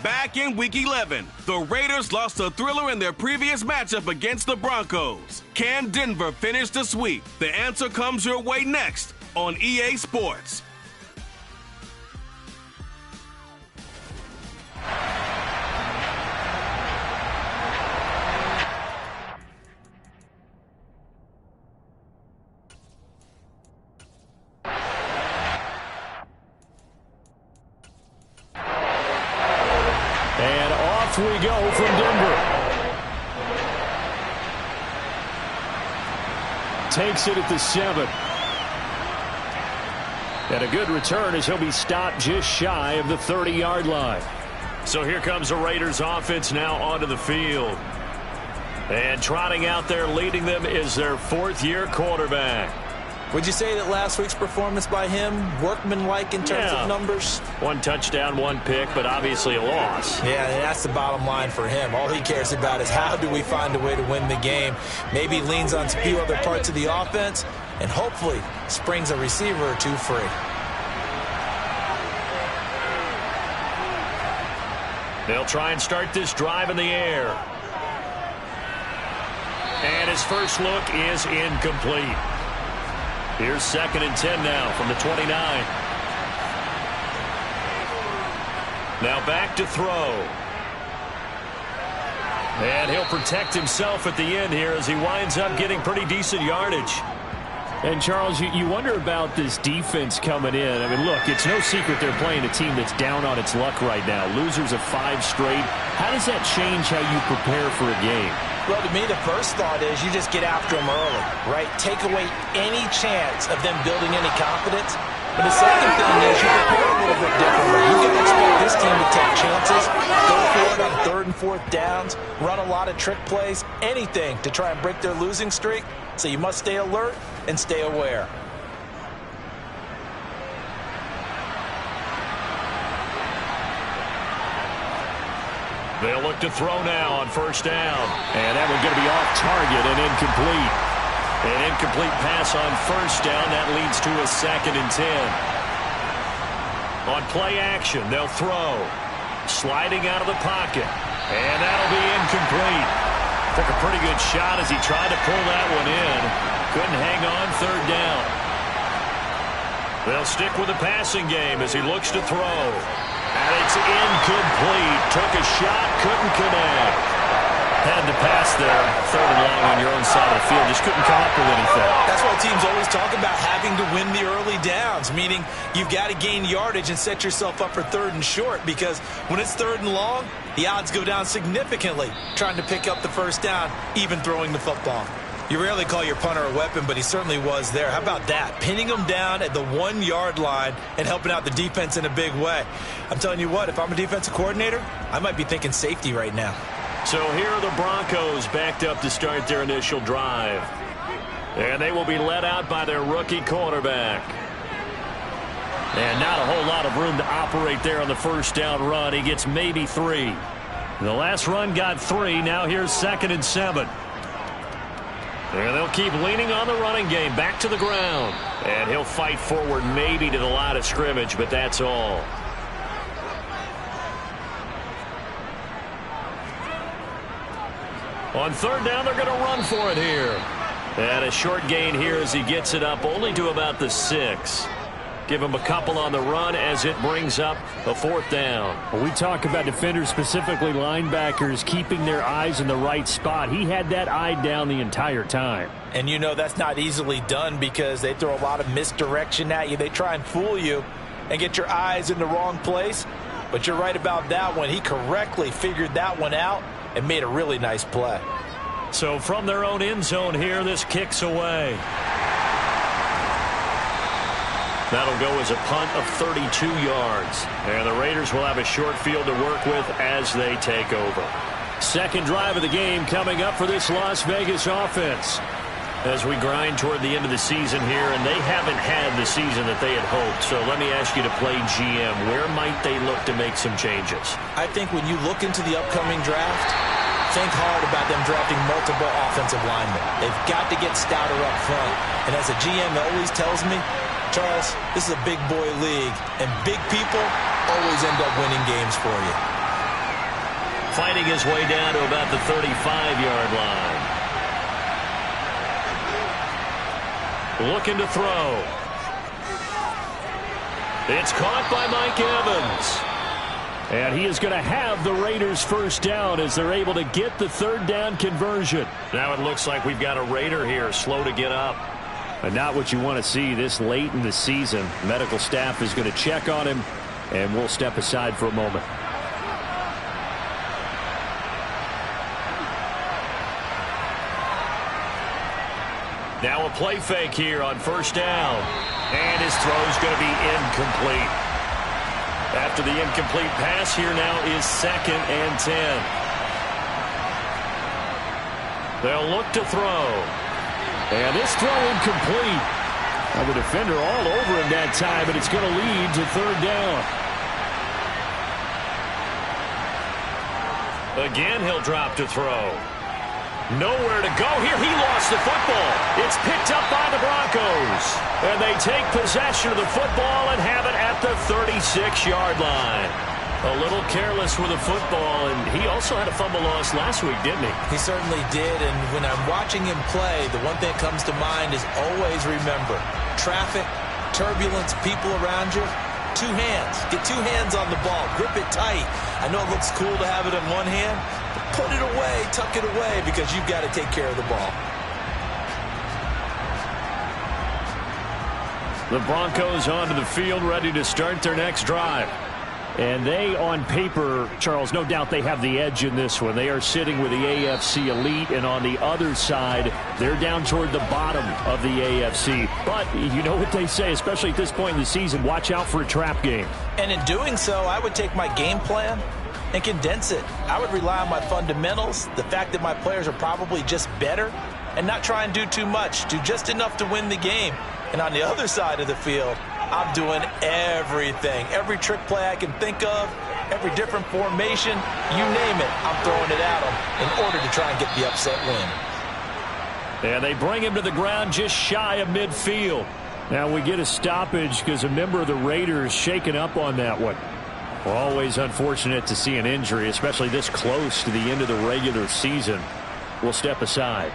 Back in Week 11, the Raiders lost a thriller in their previous matchup against the Broncos. Can Denver finish the sweep? The answer comes your way next on EA Sports. We go from Denver. Takes it at the 7. And a good return as he'll be stopped just shy of the 30-yard line. So here comes the Raiders offense now onto the field. And trotting out there leading them is their fourth-year quarterback. Would you say that last week's performance by him, workmanlike in terms of numbers? 1 touchdown, 1 pick, but obviously a loss. Yeah, and that's the bottom line for him. All he cares about is how do we find a way to win the game. Maybe leans on a few other parts of the offense, and hopefully springs a receiver or two free. They'll try and start this drive in the air. And his first look is incomplete. Here's 2nd and 10 now from the 29. Now back to throw. And he'll protect himself at the end here as he winds up getting pretty decent yardage. And, Charles, you wonder about this defense coming in. I mean, look, it's no secret they're playing a team that's down on its luck right now. Losers of 5 straight. How does that change how you prepare for a game? Well, to me, the first thought is you just get after them early, right? Take away any chance of them building any confidence. But the second thing is you prepare a little bit differently. You can expect this team to take chances, go for it on 3rd and 4th downs, run a lot of trick plays, anything to try and break their losing streak. So you must stay alert and stay aware. They'll look to throw now on 1st down. And that one's going to be off target and incomplete. An incomplete pass on 1st down. That leads to a 2nd and 10. On play action, they'll throw. Sliding out of the pocket. And that'll be incomplete. Took a pretty good shot as he tried to pull that one in. Couldn't hang on 3rd down. They'll stick with the passing game as he looks to throw. And it's incomplete. Took a shot, couldn't connect. Had to pass there. 3rd and long on your own side of the field. Just couldn't come up with anything. That's why teams always talk about having to win the early downs, meaning you've got to gain yardage and set yourself up for 3rd and short, because when it's 3rd and long, the odds go down significantly trying to pick up the 1st down, even throwing the football. You rarely call your punter a weapon, but he certainly was there. How about that? Pinning him down at the 1-yard line and helping out the defense in a big way. I'm telling you what, if I'm a defensive coordinator, I might be thinking safety right now. So here are the Broncos backed up to start their initial drive. And they will be led out by their rookie quarterback. And not a whole lot of room to operate there on the 1st down run. He gets maybe 3. The last run got 3. Now here's 2nd and 7. And they'll keep leaning on the running game. Back to the ground. And he'll fight forward maybe to the line of scrimmage, but that's all. On 3rd down, they're going to run for it here. And a short gain here as he gets it up only to about the 6. Give him a couple on the run as it brings up a 4th down. Well, we talk about defenders, specifically linebackers, keeping their eyes in the right spot. He had that eye down the entire time. And you know that's not easily done because they throw a lot of misdirection at you. They try and fool you and get your eyes in the wrong place. But you're right about that one. He correctly figured that one out and made a really nice play. So from their own end zone here, this kicks away. That'll go as a punt of 32 yards. And the Raiders will have a short field to work with as they take over. Second drive of the game coming up for this Las Vegas offense. As we grind toward the end of the season here, and they haven't had the season that they had hoped. So let me ask you to play GM. Where might they look to make some changes? I think when you look into the upcoming draft, think hard about them drafting multiple offensive linemen. They've got to get stouter up front. And as a GM always tells me, Charles, this is a big boy league, and big people always end up winning games for you. Fighting his way down to about the 35-yard line. Looking to throw. It's caught by Mike Evans. And he is going to have the Raiders first down as they're able to get the third down conversion. Now it looks like we've got a Raider here slow to get up. And not what you want to see this late in the season. Medical staff is going to check on him, and we'll step aside for a moment. Now a play fake here on first down. And his throw is going to be incomplete. After the incomplete pass, here now is 2nd and 10. They'll look to throw. And this throw incomplete. Now the defender all over him that time, but it's going to lead to third down. Again, he'll drop to throw. Nowhere to go here. He lost the football. It's picked up by the Broncos. And they take possession of the football and have it at the 36-yard line. A little careless with the football, and he also had a fumble loss last week, didn't he? He certainly did, and when I'm watching him play, the one thing that comes to mind is always remember, traffic, turbulence, people around you, 2 hands. Get 2 hands on the ball. Grip it tight. I know it looks cool to have it in one hand, but put it away, tuck it away, because you've got to take care of the ball. The Broncos onto the field, ready to start their next drive. And they, on paper, Charles, no doubt they have the edge in this one. They are sitting with the AFC elite, and on the other side, they're down toward the bottom of the AFC. But you know what they say, especially at this point in the season, watch out for a trap game. And in doing so, I would take my game plan and condense it. I would rely on my fundamentals, the fact that my players are probably just better, and not try and do too much, do just enough to win the game. And on the other side of the field, I'm doing everything. Every trick play I can think of, every different formation, you name it, I'm throwing it at them in order to try and get the upset win. And they bring him to the ground just shy of midfield. Now we get a stoppage because a member of the Raiders shaken up on that one. Well, always unfortunate to see an injury, especially this close to the end of the regular season. We'll step aside.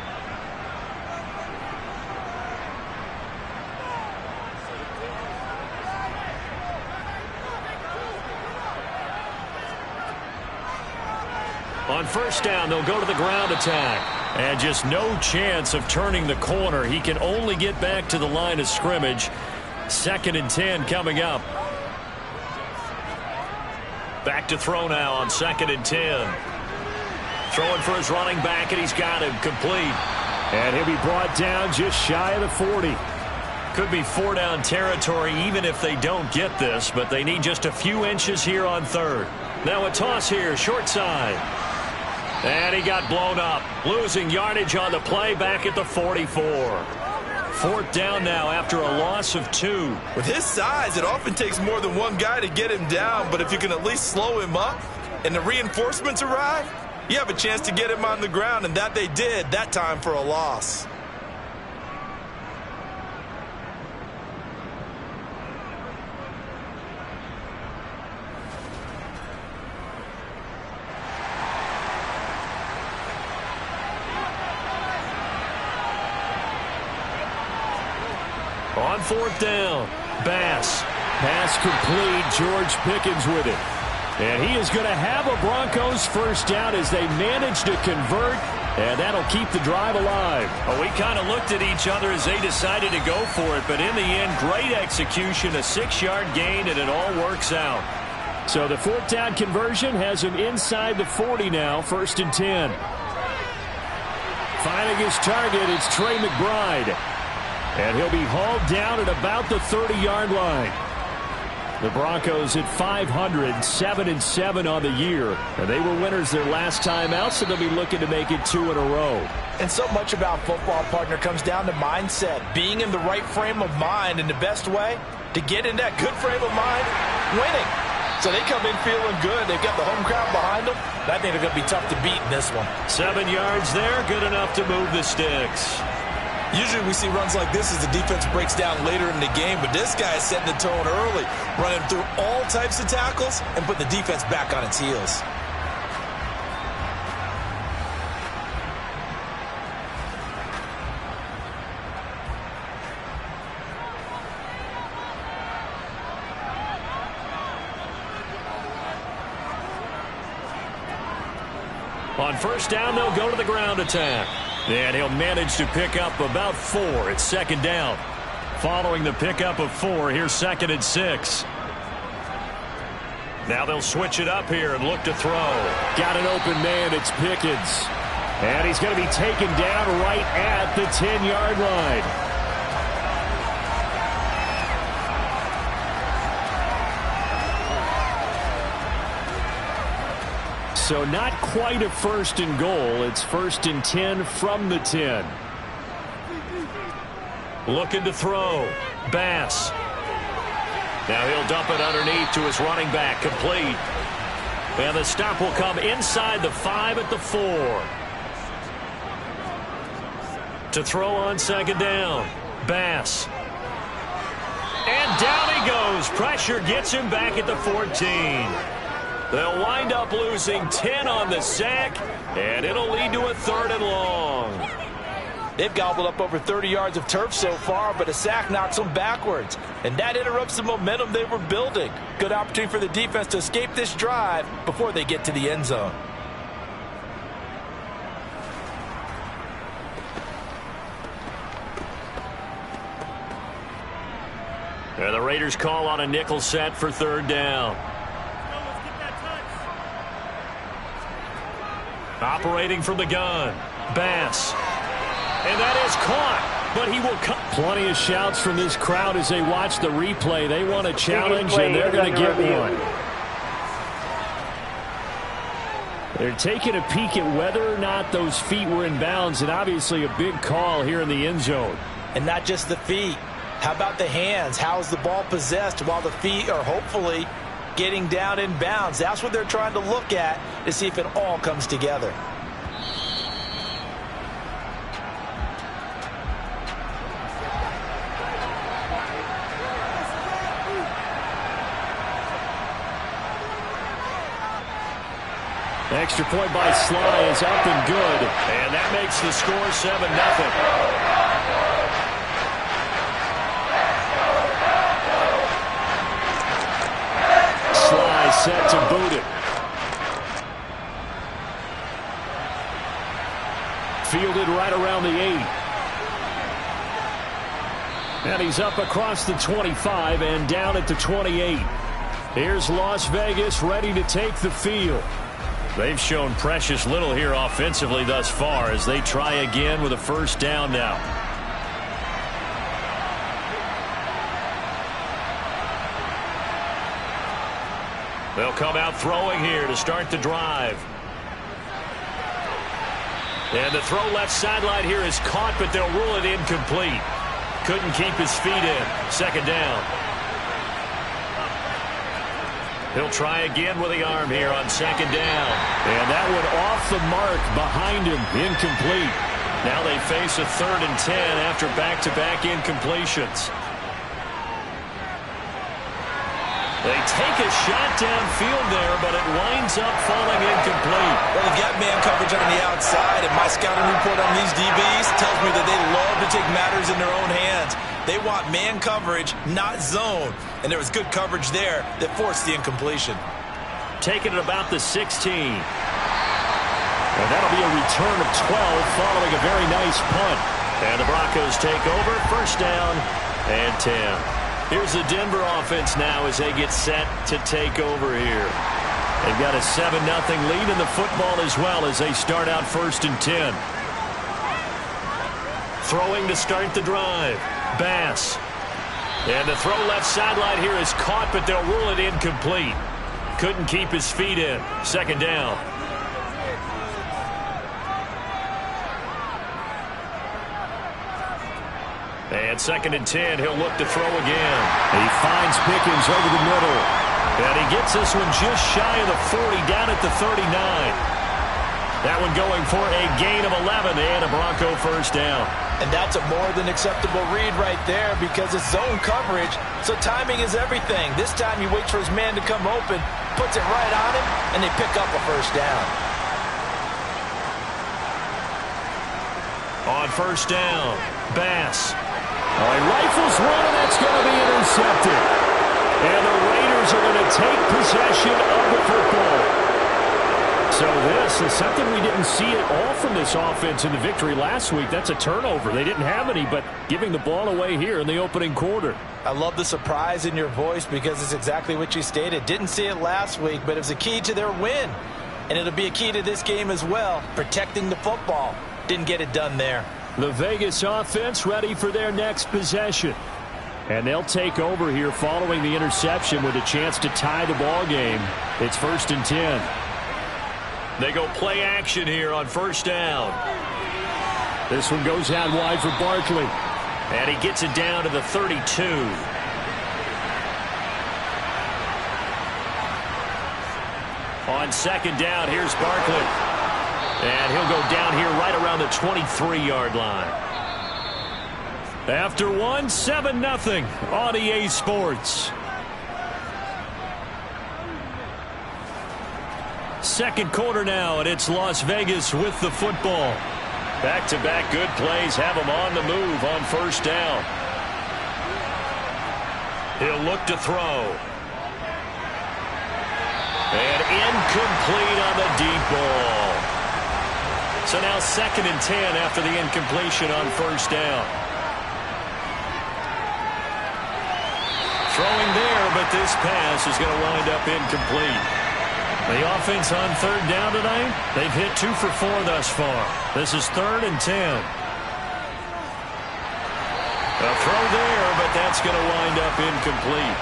On first down, they'll go to the ground attack. And just no chance of turning the corner. He can only get back to the line of scrimmage. 2nd and 10 coming up. Back to throw now on 2nd and 10. Throwing for his running back, and he's got him complete. And he'll be brought down just shy of the 40. Could be 4-down territory even if they don't get this, but they need just a few inches here on 3rd. Now a toss here, short side. And he got blown up, losing yardage on the play back at the 44. 4th down now after a loss of 2. With his size, it often takes more than one guy to get him down, but if you can at least slow him up and the reinforcements arrive, you have a chance to get him on the ground, and that they did, that time for a loss. On 4th down, Bass. Pass complete. George Pickens with it. And he is going to have a Broncos first down as they manage to convert, and that'll keep the drive alive. Well, we kind of looked at each other as they decided to go for it, but in the end, great execution, a 6-yard gain, and it all works out. So the 4th down conversion has him inside the 40 now, 1st and 10. Finding his target, it's Trey McBride. And he'll be hauled down at about the 30-yard line. The Broncos at 500, 7-7 on the year. And they were winners their last time out, so they'll be looking to make it 2 in a row. And so much about football, partner, comes down to mindset. Being in the right frame of mind, and the best way to get in that good frame of mind, winning. So they come in feeling good. They've got the home crowd behind them. I think they're going to be tough to beat in this one. 7 yards there, good enough to move the sticks. Usually we see runs like this as the defense breaks down later in the game, but this guy is setting the tone early, running through all types of tackles and putting the defense back on its heels. On first down, they'll go to the ground attack. And he'll manage to pick up about 4. It's second down. Following the pickup of 4, here's 2nd and 6. Now they'll switch it up here and look to throw. Got an open man. It's Pickens. And he's going to be taken down right at the 10-yard line. So not quite a 1st and goal. It's 1st and 10 from the 10. Looking to throw. Bass. Now he'll dump it underneath to his running back. Complete. And the stop will come inside the 5 at the 4. To throw on 2nd down. Bass. And down he goes. Pressure gets him back at the 14. They'll wind up losing 10 on the sack, and it'll lead to a 3rd and long. They've gobbled up over 30 yards of turf so far, but a sack knocks them backwards, and that interrupts the momentum they were building. Good opportunity for the defense to escape this drive before they get to the end zone. And the Raiders call on a nickel set for 3rd down. Operating from the gun. Bass. And that is caught. But he will cut. Plenty of shouts from this crowd as they watch the replay. They want a challenge, and they're going to get one. They're taking a peek at whether or not those feet were in bounds, and obviously a big call here in the end zone. And not just the feet. How about the hands? How's the ball possessed while the feet are hopefully getting down in bounds? That's what they're trying to look at to see if it all comes together. Extra point by Sly is up and good. And that makes the score 7-0. Set to boot it. Fielded right around the 8. And he's up across the 25 and down at the 28. Here's Las Vegas ready to take the field. They've shown precious little here offensively thus far as they try again with a 1st down now. They'll come out throwing here to start the drive. And the throw left sideline here is caught, but they'll rule it incomplete. Couldn't keep his feet in. 2nd down. He'll try again with the arm here on 2nd down. And that one off the mark behind him. Incomplete. Now they face a 3rd and 10 after back-to-back incompletions. They take a shot downfield there, but it winds up falling incomplete. Well, they've got man coverage on the outside, and my scouting report on these DBs tells me that they love to take matters in their own hands. They want man coverage, not zone. And there was good coverage there that forced the incompletion. Taking it about the 16. And that'll be a return of 12 following a very nice punt. And the Broncos take over, 1st down and 10. Here's the Denver offense now as they get set to take over here. They've got a 7-0 lead in the football as well as they start out 1st and 10. Throwing to start the drive. Bass. And the throw left sideline here is caught, but they'll rule it incomplete. Couldn't keep his feet in. 2nd down. And 2nd and 10, he'll look to throw again. He finds Pickens over the middle. And he gets this one just shy of the 40, down at the 39. That one going for a gain of 11 and a Bronco first down. And that's a more than acceptable read right there because it's zone coverage, so timing is everything. This time he waits for his man to come open, puts it right on him, and they pick up a first down. On first down, Bass. Oh, he rifles one, and that's going to be intercepted. And the Raiders are going to take possession of the football. So this is something we didn't see at all from this offense in the victory last week. That's a turnover. They didn't have any, but giving the ball away here in the opening quarter. I love the surprise in your voice because it's exactly what you stated. Didn't see it last week, but it was a key to their win. And it'll be a key to this game as well, protecting the football. Didn't get it done there. The Vegas offense ready for their next possession. And they'll take over here following the interception with a chance to tie the ball game. It's 1st and 10. They go play action here on first down. This one goes out wide for Barkley. And he gets it down to the 32. On second down, here's Barkley. And he'll go down here right around the 23-yard line. After one, 7-0 on EA Sports. Second quarter now, and it's Las Vegas with the football. Back-to-back good plays have them on the move on first down. He'll look to throw. And incomplete on the deep ball. So now 2nd and 10 after the incompletion on first down. Throwing there, but this pass is going to wind up incomplete. The offense on third down tonight, they've hit 2 for 4 thus far. This is 3rd and 10. A throw there, but that's going to wind up incomplete.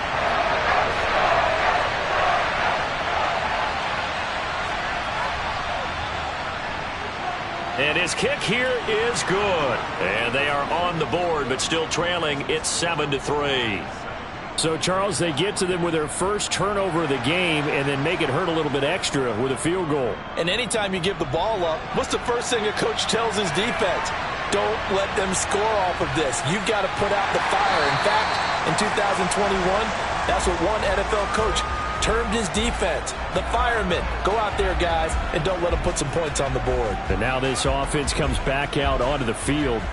And his kick here is good. And they are on the board, but still trailing. It's 7-3. So, Charles, they get to them with their first turnover of the game and then make it hurt a little bit extra with a field goal. And anytime you give the ball up, what's the first thing a coach tells his defense? Don't let them score off of this. You've got to put out the fire. In fact, in 2021, that's what one NFL coach termed his defense. The firemen. Go out there, guys, and don't let them put some points on the board. And now this offense comes back out onto the field.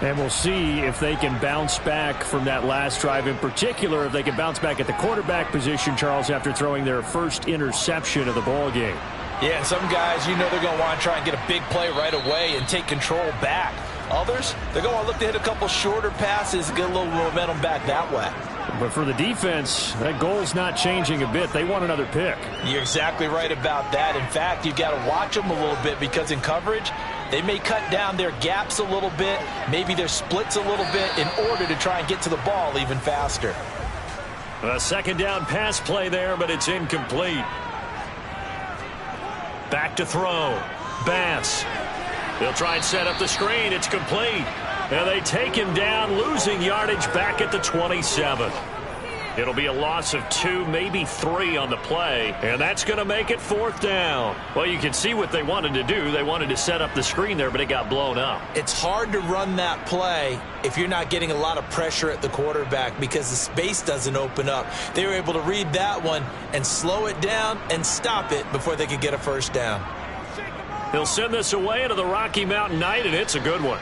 And we'll see if they can bounce back from that last drive. In particular, if they can bounce back at the quarterback position, Charles, after throwing their first interception of the ball game. Yeah, and some guys, you know they're going to want to try and get a big play right away and take control back. Others, they're going to look to hit a couple shorter passes and get a little momentum back that way. But for the defense, that goal's not changing a bit. They want another pick. You're exactly right about that. In fact, you've got to watch them a little bit because in coverage, they may cut down their gaps a little bit, maybe their splits a little bit in order to try and get to the ball even faster. A second down pass play there, but it's incomplete. Back to throw. Bass. They'll try and set up the screen. It's complete. And they take him down, losing yardage back at the 27. It'll be a loss of 2, maybe 3 on the play, and that's going to make it 4th down. Well, you can see what they wanted to do. They wanted to set up the screen there, but it got blown up. It's hard to run that play if you're not getting a lot of pressure at the quarterback because the space doesn't open up. They were able to read that one and slow it down and stop it before they could get a first down. He'll send this away into the Rocky Mountain night, and it's a good one.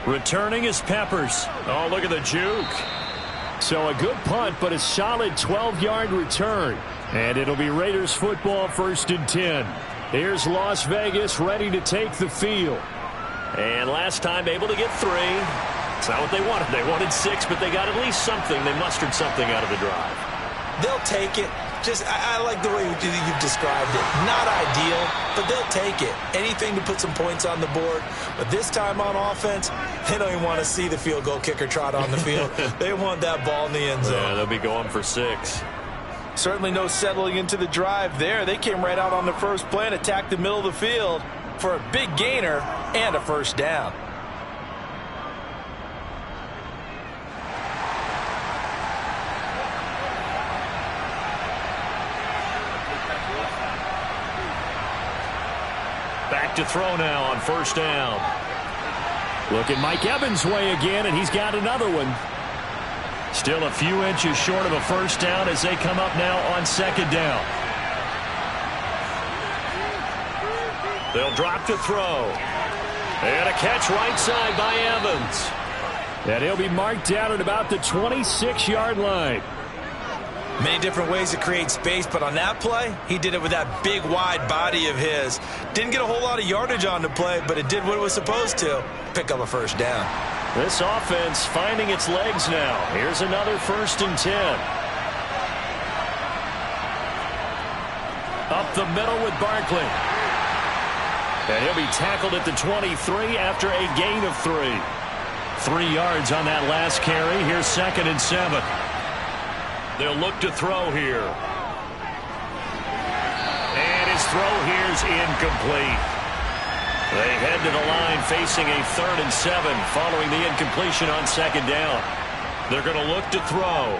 Returning is Peppers. Oh, look at the juke. So a good punt, but a solid 12-yard return. And it'll be Raiders football 1st and 10. Here's Las Vegas ready to take the field. And last time able to get 3. It's not what they wanted. They wanted 6, but they got at least something. They mustered something out of the drive. They'll take it. I like the way you've described it. Not ideal, but they'll take it. Anything to put some points on the board. But this time on offense, they don't even want to see the field goal kicker trot on the field. They want that ball in the end zone. Yeah, they'll be going for 6. Certainly no settling into the drive there. They came right out on the first play and attacked the middle of the field for a big gainer and a first down. to throw now on first down. Look at Mike Evans' way again, and he's got another one. Still a few inches short of a first down as they come up now on second down. They'll drop to throw. And a catch right side by Evans. And he'll be marked down at about the 26-yard line. Many different ways to create space, but on that play, he did it with that big, wide body of his. Didn't get a whole lot of yardage on the play, but it did what it was supposed to. Pick up a first down. This offense finding its legs now. Here's another 1st and 10. Up the middle with Barkley. And he'll be tackled at the 23 after a gain of 3. 3 yards on that last carry. Here's 2nd and 7. They'll look to throw here. And his throw here's incomplete. They head to the line facing a 3rd and 7 following the incompletion on 2nd down. They're going to look to throw.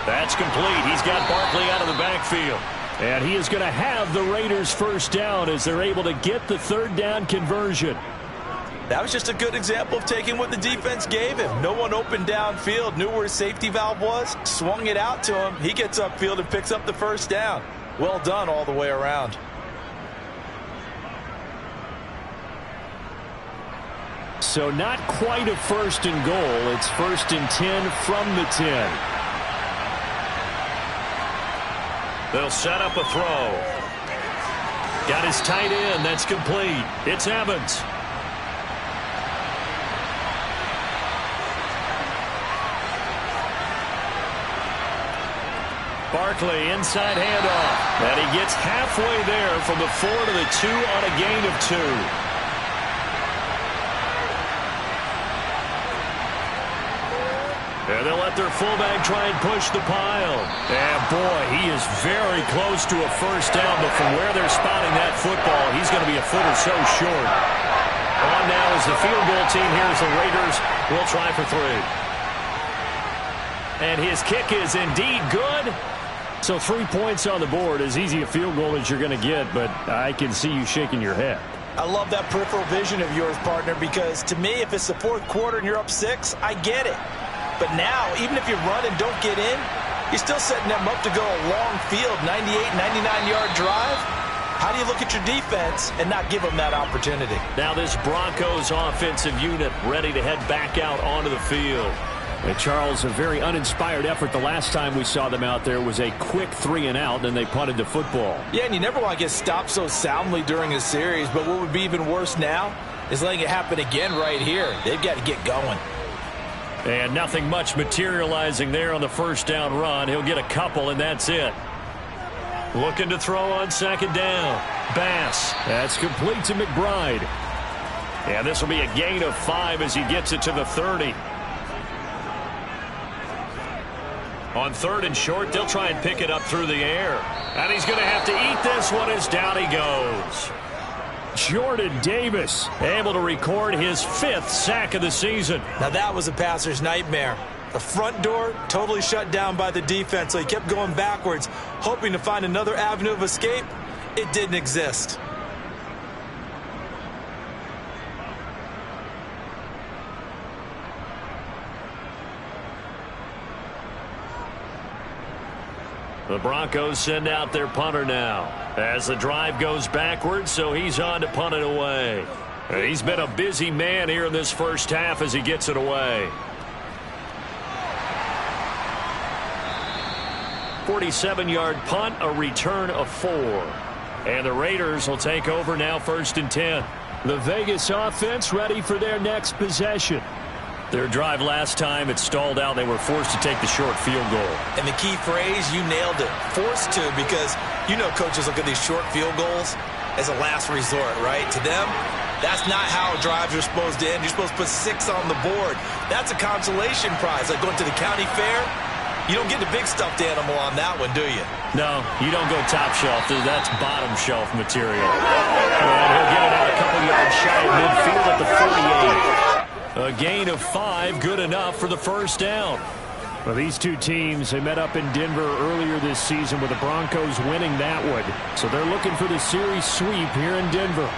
That's complete. He's got Barkley out of the backfield. And he is going to have the Raiders first down as they're able to get the 3rd down conversion. That was just a good example of taking what the defense gave him. No one open downfield, knew where his safety valve was, swung it out to him. He gets upfield and picks up the first down. Well done all the way around. So not quite a 1st and goal. It's 1st and 10 from the 10. They'll set up a throw. Got his tight end. That's complete. It's Evans. Barkley inside handoff. And he gets halfway there from the 4 to the 2 on a gain of 2. And they'll let their fullback try and push the pile. And, boy, he is very close to a first down, but from where they're spotting that football, he's going to be a foot or so short. On now is the field goal team. Here's the Raiders. We'll try for 3. And his kick is indeed good. So 3 points on the board, as easy a field goal as you're going to get, but I can see you shaking your head. I love that peripheral vision of yours, partner, because to me, if it's the 4th quarter and you're up 6, I get it. But now, even if you run and don't get in, you're still setting them up to go a long field, 98, 99-yard drive. How do you look at your defense and not give them that opportunity? Now this Broncos offensive unit ready to head back out onto the field. And Charles, a very uninspired effort the last time we saw them out there was a quick 3 and out, and they punted the football. Yeah, and you never want to get stopped so soundly during a series, but what would be even worse now is letting it happen again right here. They've got to get going. And nothing much materializing there on the first down run. He'll get a couple, and that's it. Looking to throw on 2nd down. Bass. That's complete to McBride. And this will be a gain of 5 as he gets it to the 30. On 3rd and short, they'll try and pick it up through the air. And he's going to have to eat this one as down he goes. Jordan Davis able to record his 5th sack of the season. Now that was a passer's nightmare. The front door totally shut down by the defense, so he kept going backwards, hoping to find another avenue of escape. It didn't exist. The Broncos send out their punter now as the drive goes backwards, so he's on to punt it away. And he's been a busy man here in this first half as he gets it away. 47-yard punt, a return of 4. And the Raiders will take over now 1st and 10. The Vegas offense ready for their next possession. Their drive last time, it stalled out. They were forced to take the short field goal. And the key phrase, you nailed it. Forced to, because you know coaches look at these short field goals as a last resort, right? To them, that's not how drives are supposed to end. You're supposed to put 6 on the board. That's a consolation prize. Like going to the county fair, you don't get the big stuffed animal on that one, do you? No, you don't go top shelf. That's bottom shelf material. And he'll get it out a couple yards shy of midfield at the 48. A gain of 5, good enough for the first down. Well, these two teams, they met up in Denver earlier this season with the Broncos winning that one. So they're looking for the series sweep here in Denver.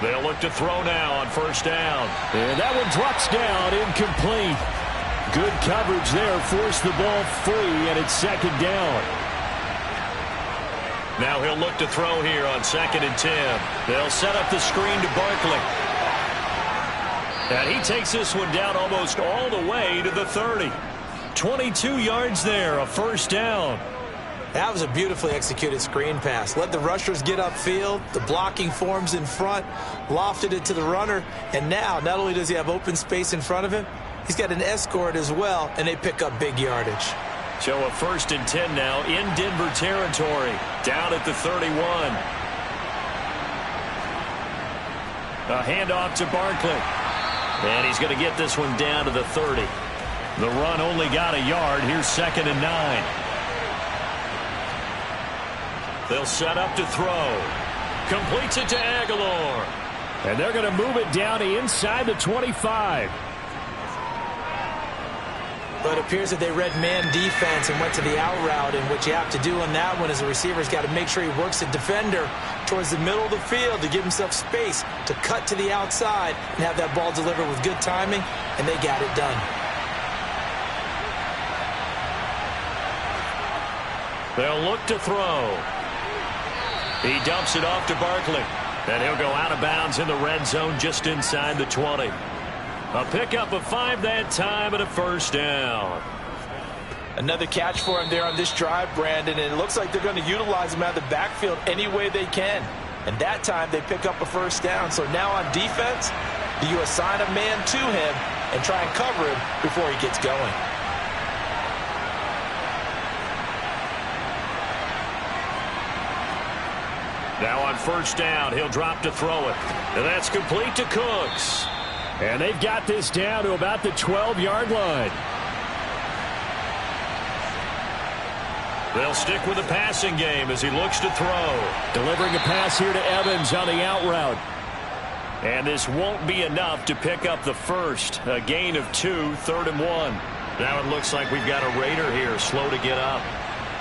They'll look to throw now on first down. And that one drops down, incomplete. Good coverage there, forced the ball free, and it's second down. Now he'll look to throw here on 2nd and 10. They'll set up the screen to Barkley. And he takes this one down almost all the way to the 30. 22 yards there, a first down. That was a beautifully executed screen pass. Let the rushers get upfield. The blocking forms in front. Lofted it to the runner. And now, not only does he have open space in front of him, he's got an escort as well, and they pick up big yardage. So a 1st and 10 now in Denver territory. Down at the 31. A handoff to Barkley. And he's going to get this one down to the 30. The run only got a yard. Here's 2nd and 9. They'll set up to throw. Completes it to Aguilar. And they're going to move it down to inside the 25. But it appears that they read man defense and went to the out route, and what you have to do on that one is the receiver's got to make sure he works the defender towards the middle of the field to give himself space to cut to the outside and have that ball delivered with good timing, and they got it done. They'll look to throw. He dumps it off to Barkley, and he'll go out of bounds in the red zone just inside the 20. A pickup of 5 that time and a first down. Another catch for him there on this drive, Brandon, and it looks like they're going to utilize him out of the backfield any way they can. And that time they pick up a first down. So now on defense, do you assign a man to him and try and cover him before he gets going? Now on first down, he'll drop to throw it. And that's complete to Cooks. And they've got this down to about the 12-yard line. They'll stick with the passing game as he looks to throw. Delivering a pass here to Evans on the out route. And this won't be enough to pick up the first. A gain of 2, 3rd and 1. Now it looks like we've got a Raider here, slow to get up.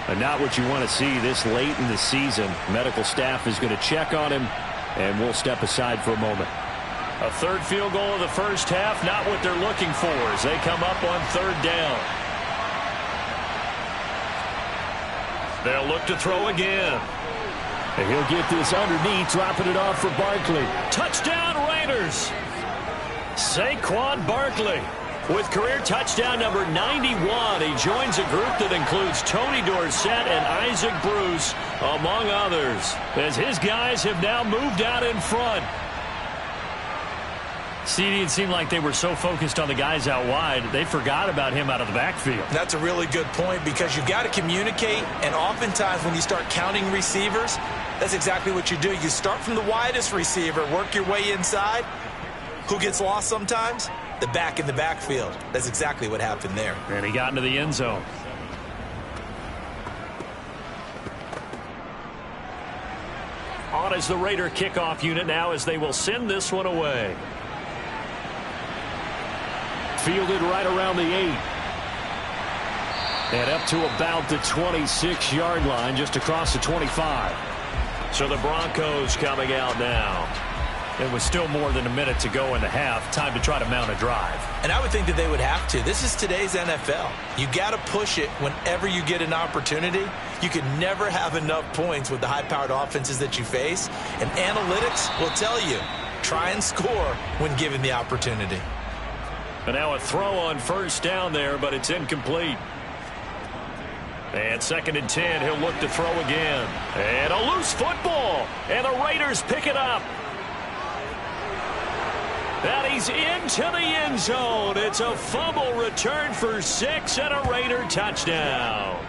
And not what you want to see this late in the season. Medical staff is going to check on him, and we'll step aside for a moment. A 3rd field goal of the first half, not what they're looking for as they come up on 3rd down. They'll look to throw again. And he'll get this underneath, dropping it off for Barkley. Touchdown Raiders! Saquon Barkley with career touchdown number 91. He joins a group that includes Tony Dorsett and Isaac Bruce, among others, as his guys have now moved out in front. CD, it seemed like they were so focused on the guys out wide, they forgot about him out of the backfield. That's a really good point because you've got to communicate, and oftentimes when you start counting receivers, that's exactly what you do. You start from the widest receiver, work your way inside. Who gets lost sometimes? The back in the backfield. That's exactly what happened there. And he got into the end zone. On is the Raider kickoff unit now as they will send this one away. Fielded right around the 8. And up to about the 26-yard line, just across the 25. So the Broncos coming out now. It was still more than a minute to go in the half. Time to try to mount a drive. And I would think that they would have to. This is today's NFL. You got to push it whenever you get an opportunity. You can never have enough points with the high-powered offenses that you face. And analytics will tell you, try and score when given the opportunity. And now a throw on first down there, but it's incomplete. And 2nd and 10, he'll look to throw again. And a loose football. And the Raiders pick it up. And he's into the end zone. It's a fumble return for 6 and a Raider touchdown.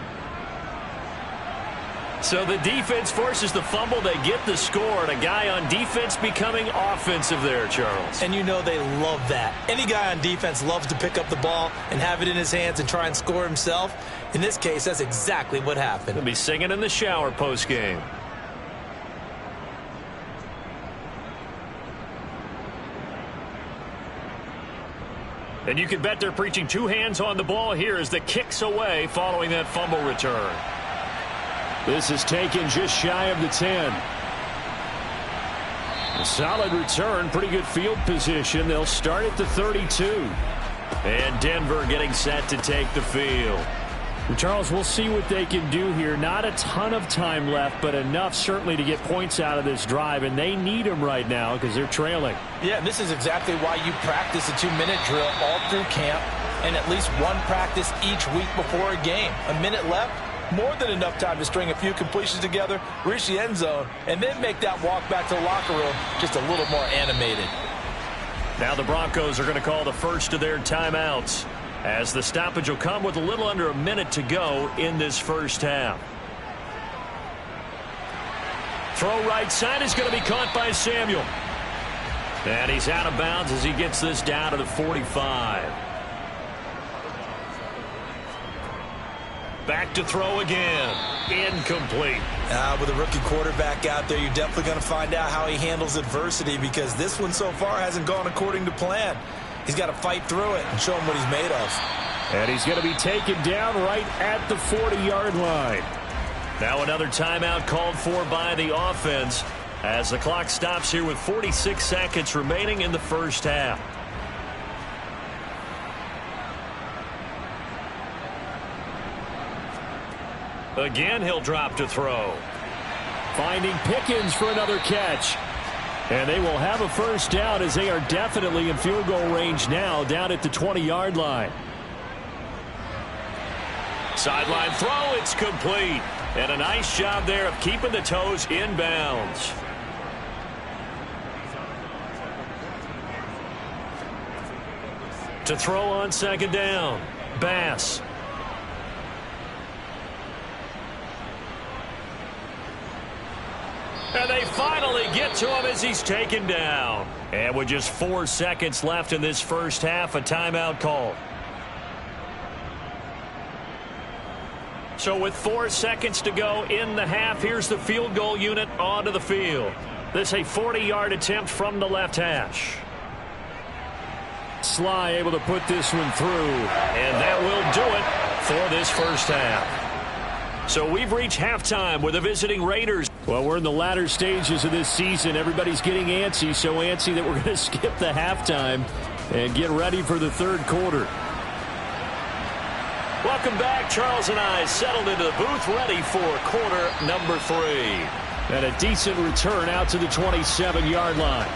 So the defense forces the fumble. They get the score. And a guy on defense becoming offensive there, Charles. And you know they love that. Any guy on defense loves to pick up the ball and have it in his hands and try and score himself. In this case, that's exactly what happened. He'll be singing in the shower post-game. And you can bet they're preaching two hands on the ball here as the kick's away following that fumble return. This is taken just shy of the 10. A solid return, pretty good field position. They'll start at the 32. And Denver getting set to take the field. Charles, we'll see what they can do here. Not a ton of time left, but enough certainly to get points out of this drive, and they need them right now because they're trailing. Yeah, and this is exactly why you practice a 2-minute drill all through camp and at least one practice each week before a game. A minute left, more than enough time to string a few completions together, reach the end zone, and then make that walk back to the locker room just a little more animated. Now the Broncos are going to call the first of their timeouts, as the stoppage will come with a little under a minute to go in this first half. Throw right side is going to be caught by Samuel. And he's out of bounds as he gets this down to the 45. Back to throw again. Incomplete. With a rookie quarterback out there, you're definitely going to find out how he handles adversity, because this one so far hasn't gone according to plan. He's got to fight through it and show him what he's made of. And he's going to be taken down right at the 40-yard line. Now another timeout called for by the offense as the clock stops here with 46 seconds remaining in the first half. Again, he'll drop to throw. Finding Pickens for another catch. And they will have a first down as they are definitely in field goal range now, down at the 20-yard line. Sideline throw, it's complete. And a nice job there of keeping the toes inbounds. To throw on second down, Bass. And they finally get to him as he's taken down. And with just 4 seconds left in this first half, a timeout call. So with 4 seconds to go in the half, here's the field goal unit onto the field. This a 40-yard attempt from the left hash. Sly able to put this one through. And that will do it for this first half. So we've reached halftime with the visiting Raiders. Well, we're in the latter stages of this season. Everybody's getting antsy, so antsy that we're going to skip the halftime and get ready for the third quarter. Welcome back. Charles and I settled into the booth, ready for quarter number 3. And a decent return out to the 27-yard line.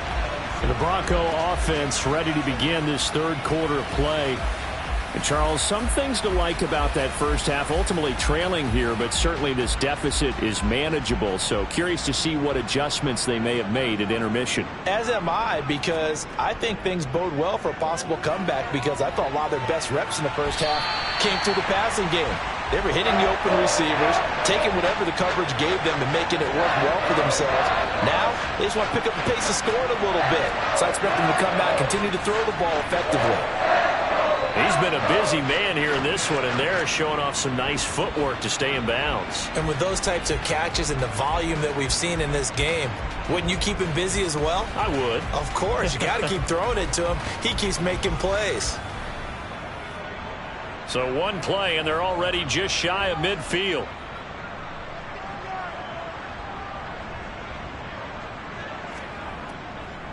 And the Bronco offense ready to begin this third quarter of play. And Charles, some things to like about that first half, ultimately trailing here, but certainly this deficit is manageable. So curious to see what adjustments they may have made at intermission. As am I, because I think things bode well for a possible comeback, because I thought a lot of their best reps in the first half came through the passing game. They were hitting the open receivers, taking whatever the coverage gave them and making it work well for themselves. Now, they just want to pick up the pace of scoring a little bit. So I expect them to come back, continue to throw the ball effectively. He's been a busy man here in this one, and they're showing off some nice footwork to stay in bounds. And with those types of catches and the volume that we've seen in this game, wouldn't you keep him busy as well? I would. Of course. You got to keep throwing it to him. He keeps making plays. So one play, and they're already just shy of midfield.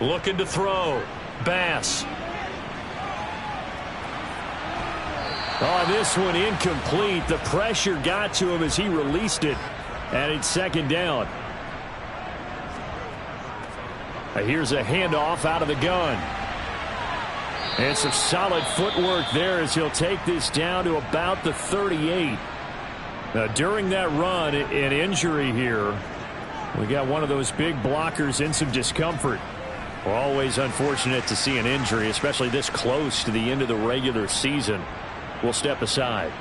Looking to throw. Bass. Oh, this one incomplete. The pressure got to him as he released it. And it's second down. Here's a handoff out of the gun. And some solid footwork there as he'll take this down to about the 38. Now, during that run, an injury here. We got one of those big blockers in some discomfort. We're always unfortunate to see an injury, especially this close to the end of the regular season. We'll step aside.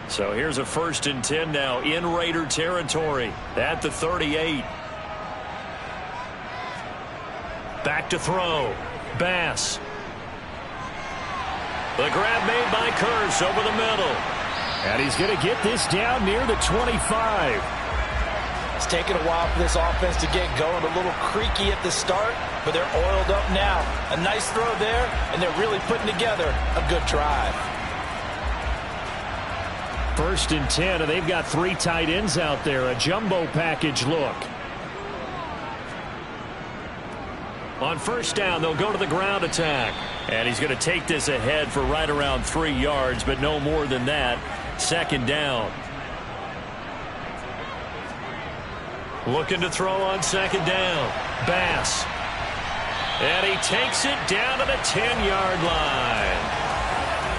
So here's a 1st and 10 now in Raider territory at the 38. Back to throw. Bass. The grab made by Curse over the middle. And he's going to get this down near the 25. It's taken a while for this offense to get going. A little creaky at the start, but they're oiled up now. A nice throw there, and they're really putting together a good drive. 1st and 10, and they've got 3 tight ends out there. A jumbo package look. On 1st down, they'll go to the ground attack. And he's going to take this ahead for right around 3 yards, but no more than that. 2nd down. Looking to throw on 2nd down. Bass. And he takes it down to the 10-yard line.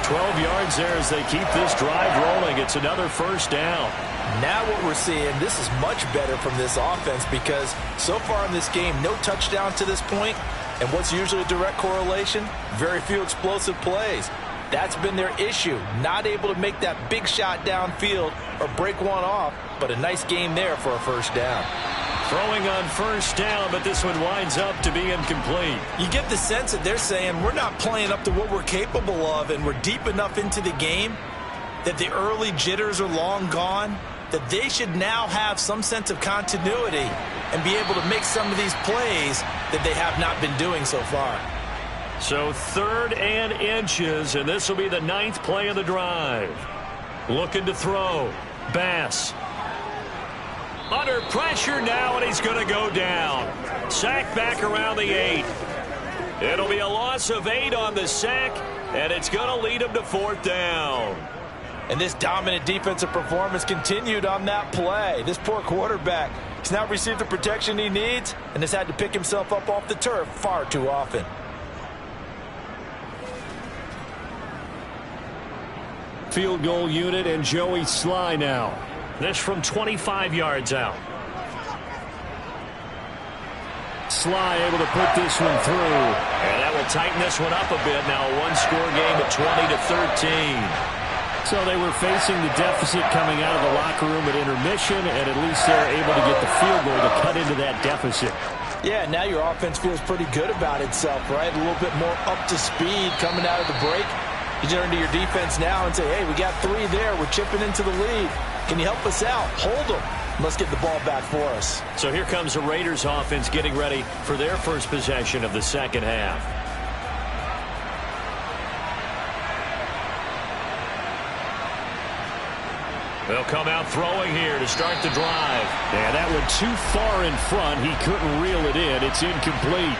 12 yards there as they keep this drive rolling. It's another 1st down. Now what we're seeing, this is much better from this offense because so far in this game, no touchdown to this point. And what's usually a direct correlation? Very few explosive plays. That's been their issue. Not able to make that big shot downfield or break one off, but a nice game there for a 1st down. Throwing on 1st down, but this one winds up to be incomplete. You get the sense that they're saying we're not playing up to what we're capable of, and we're deep enough into the game that the early jitters are long gone, that they should now have some sense of continuity and be able to make some of these plays that they have not been doing so far. So 3rd and inches, and this will be the 9th play of the drive. Looking to throw. Bass. Under pressure now, and he's going to go down. Sack back around the 8. It'll be a loss of 8 on the sack, and it's going to lead him to 4th down. And this dominant defensive performance continued on that play. This poor quarterback has not received the protection he needs and has had to pick himself up off the turf far too often. Field goal unit and Joey Sly now. This from 25 yards out. Sly able to put this one through. And that will tighten this one up a bit. Now a one-score game at 20-13. So they were facing the deficit coming out of the locker room at intermission, and at least they're able to get the field goal to cut into that deficit. Yeah, now your offense feels pretty good about itself, right? A little bit more up to speed coming out of the break. You turn to your defense now and say, hey, we got 3 there. We're chipping into the lead. Can you help us out? Hold them. Let's get the ball back for us. So here comes the Raiders offense getting ready for their first possession of the 2nd half. They'll come out throwing here to start the drive. And that one too far in front. He couldn't reel it in. It's incomplete.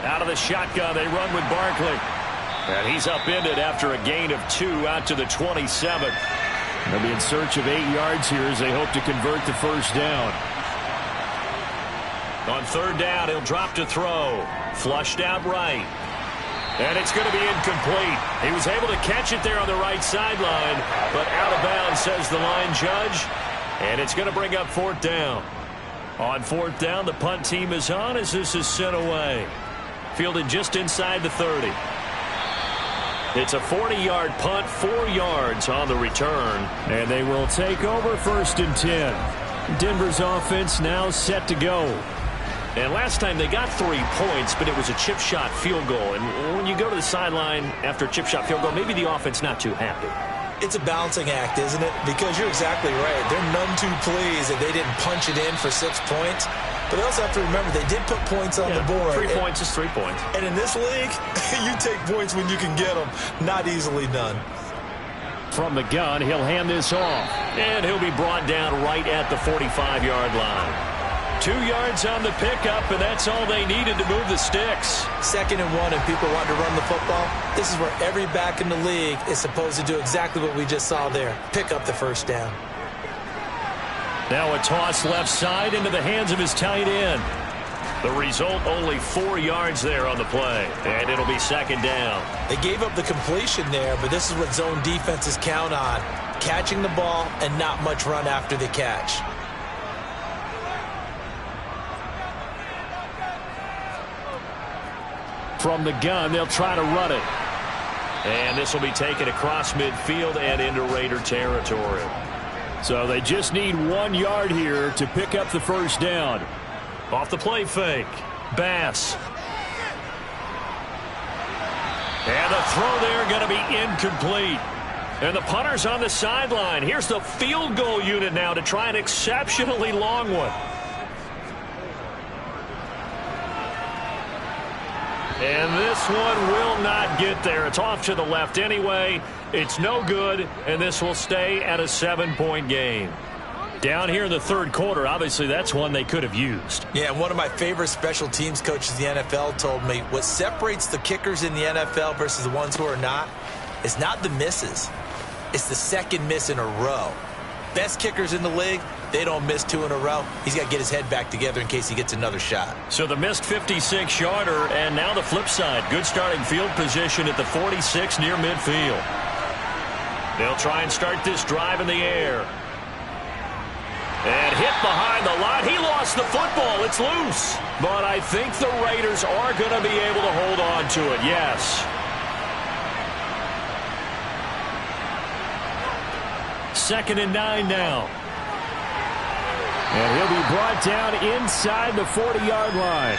Out of the shotgun, they run with Barkley. And he's upended after a gain of 2 out to the 27. They'll be in search of 8 yards here as they hope to convert the 1st down. On 3rd down, he'll drop to throw. Flushed out right. And it's going to be incomplete. He was able to catch it there on the right sideline, but out of bounds, says the line judge. And it's going to bring up 4th down. On 4th down, the punt team is on as this is sent away. Fielded just inside the 30. It's a 40-yard punt, 4 yards on the return. And they will take over 1st and 10. Denver's offense now set to go. And last time they got 3 points, but it was a chip shot field goal. And when you go to the sideline after a chip shot field goal, maybe the offense not too happy. It's a balancing act, isn't it? Because you're exactly right. They're none too pleased that they didn't punch it in for 6 points. But they also have to remember they did put points on the board. 3 points is 3 points. And in this league, you take points when you can get them. Not easily done. From the gun, he'll hand this off. And he'll be brought down right at the 45-yard line. 2 yards on the pickup, and that's all they needed to move the sticks. 2nd and 1, and people want to run the football. This is where every back in the league is supposed to do exactly what we just saw there. Pick up the 1st down. Now a toss left side into the hands of his tight end. The result, only 4 yards there on the play, and it'll be 2nd down. They gave up the completion there, but this is what zone defenses count on. Catching the ball and not much run after the catch. From the gun, they'll try to run it. And this will be taken across midfield and into Raider territory. So they just need 1 yard here to pick up the 1st down. Off the play fake. Bass. And the throw there going to be incomplete. And the punter's on the sideline. Here's the field goal unit now to try an exceptionally long one. And this one will not get there. It's off to the left anyway. It's no good, and this will stay at a 7-point game. Down here in the third quarter, obviously that's one they could have used. Yeah, and one of my favorite special teams coaches in the NFL told me what separates the kickers in the NFL versus the ones who are not is not the misses. It's the second miss in a row. Best kickers in the league, they don't miss 2 in a row. He's got to get his head back together in case he gets another shot. So the missed 56-yarder, and now the flip side. Good starting field position at the 46 near midfield. They'll try and start this drive in the air. And hit behind the line. He lost the football. It's loose. But I think the Raiders are going to be able to hold on to it. Yes. Second and 9 now. And he'll be brought down inside the 40-yard line.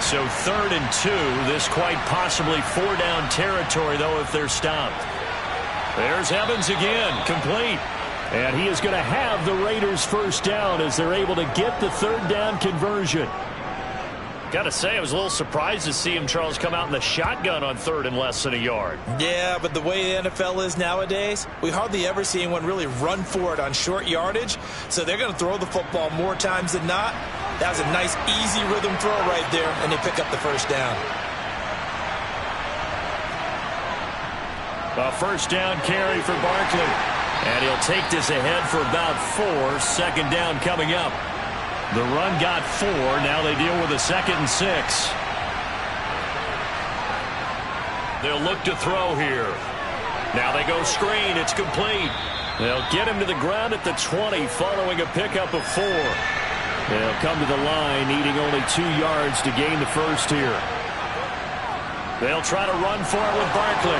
So 3rd and 2. This quite possibly 4-down territory, though, if they're stopped. There's Evans again. Complete. And he is going to have the Raiders first down as they're able to get the 3rd down conversion. Got to say, I was a little surprised to see him, Charles, come out in the shotgun on 3rd and less than a yard. Yeah, but the way the NFL is nowadays, we hardly ever see anyone really run for it on short yardage. So they're going to throw the football more times than not. That was a nice, easy rhythm throw right there, and they pick up the first down. A first down carry for Barkley. And he'll take this ahead for about 4. 2nd down coming up. The run got 4. Now they deal with a 2nd and 6. They'll look to throw here. Now they go screen. It's complete. They'll get him to the ground at the 20 following a pickup of 4. They'll come to the line needing only 2 yards to gain the first here. They'll try to run for it with Barkley.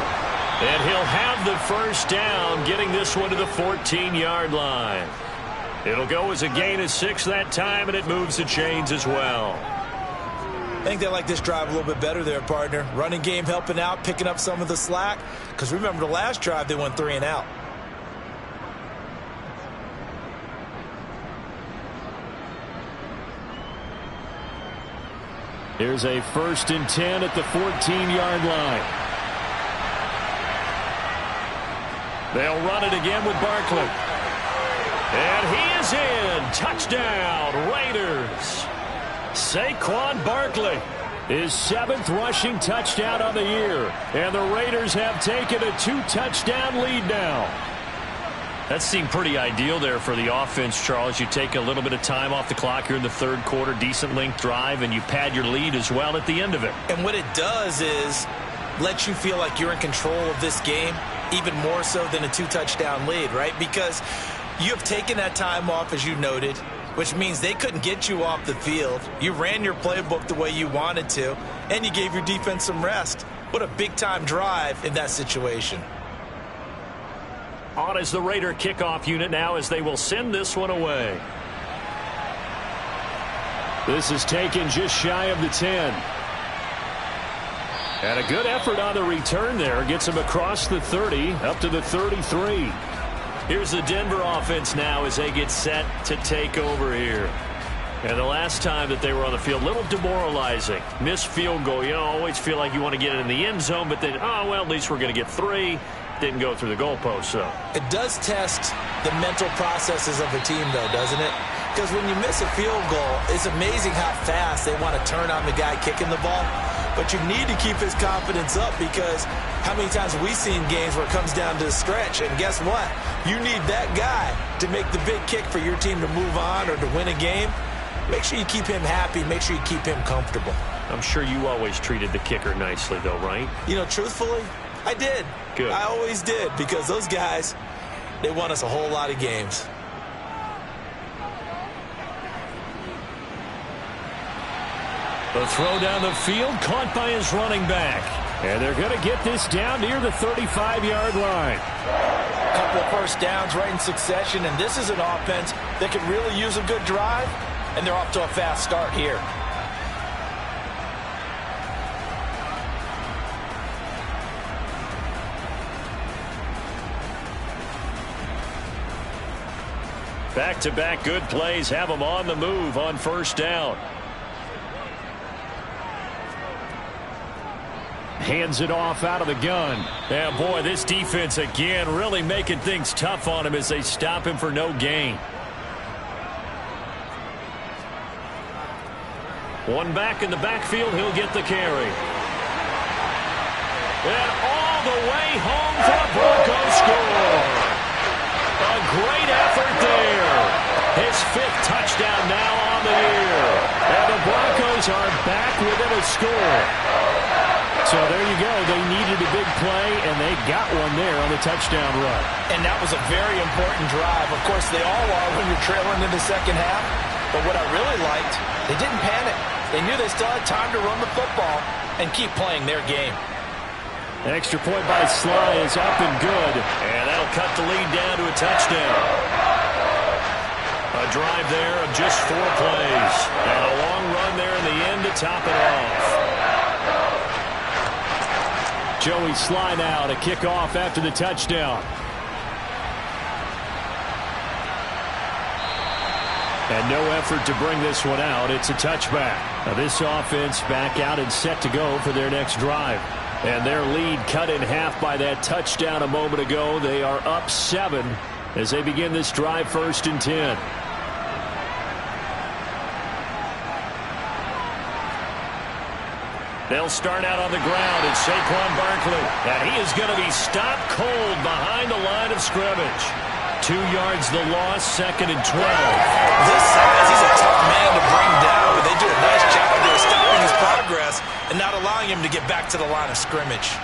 And he'll have the first down, getting this one to the 14-yard line. It'll go as a gain of 6 that time, and it moves the chains as well. I think they like this drive a little bit better there, partner. Running game helping out, picking up some of the slack. Because remember the last drive, they went 3 and out. Here's a 1st and 10 at the 14-yard line. They'll run it again with Barkley. And he is in. Touchdown, Raiders. Saquon Barkley. His 7th rushing touchdown on the year. And the Raiders have taken a 2-touchdown lead now. That seemed pretty ideal there for the offense, Charles. You take a little bit of time off the clock here in the 3rd quarter, decent length drive, and you pad your lead as well at the end of it. And what it does is let you feel like you're in control of this game, even more so than a 2-touchdown lead, right? Because you have taken that time off, as you noted, which means they couldn't get you off the field. You ran your playbook the way you wanted to, and you gave your defense some rest. What a big-time drive in that situation. On is the Raider kickoff unit now as they will send this one away. This is taken just shy of the 10. And a good effort on the return there. Gets him across the 30, up to the 33. Here's the Denver offense now as they get set to take over here. And the last time that they were on the field, a little demoralizing. Missed field goal. You know, always feel like you want to get it in the end zone, but then, oh, well, at least we're going to get 3. Didn't go through the goalpost, so. It does test the mental processes of a team, though, doesn't it? Because when you miss a field goal, it's amazing how fast they want to turn on the guy kicking the ball. But you need to keep his confidence up because how many times have we seen games where it comes down to the stretch? And guess what? You need that guy to make the big kick for your team to move on or to win a game. Make sure you keep him happy. Make sure you keep him comfortable. I'm sure you always treated the kicker nicely, though, right? You know, truthfully, I did. Good. I always did because those guys, they won us a whole lot of games. The throw down the field, caught by his running back. And they're going to get this down near the 35-yard line. A couple of first downs right in succession, and this is an offense that could really use a good drive, and they're off to a fast start here. Back-to-back good plays have them on the move on first down. Hands it off out of the gun. Yeah, boy, this defense again really making things tough on him as they stop him for no gain. One back in the backfield, he'll get the carry. And all the way home for a Broncos score. A great effort there. His 5th touchdown now on the year. And the Broncos are back within a score. So there you go. They needed a big play, and they got one there on the touchdown run. And that was a very important drive. Of course, they all are when you're trailing in the second half. But what I really liked, they didn't panic. They knew they still had time to run the football and keep playing their game. An extra point by Sly is up and good. And that'll cut the lead down to a touchdown. A drive there of just 4 plays. And a long run there in the end to top it off. Joey Sly now to kick off after the touchdown. And no effort to bring this one out. It's a touchback. Now this offense back out and set to go for their next drive. And their lead cut in half by that touchdown a moment ago. They are up 7 as they begin this drive 1st and 10. They'll start out on the ground. It's Saquon Barkley. And he is going to be stopped cold behind the line of scrimmage. 2 yards the loss, 2nd and 12. This size, he's a tough man to bring down, but they do a nice job there stopping his progress and not allowing him to get back to the line of scrimmage.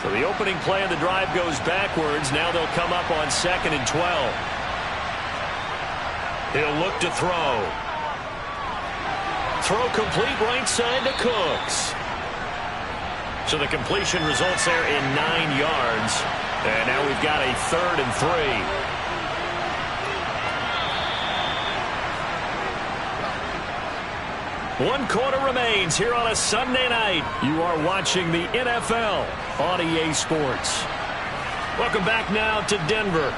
So the opening play of the drive goes backwards. Now they'll come up on 2nd and 12. He'll look to throw. Throw complete right side to Cooks. So the completion results there in 9 yards. And now we've got a 3rd and 3. 1 quarter remains here on a Sunday night. You are watching the NFL on EA Sports. Welcome back now to Denver.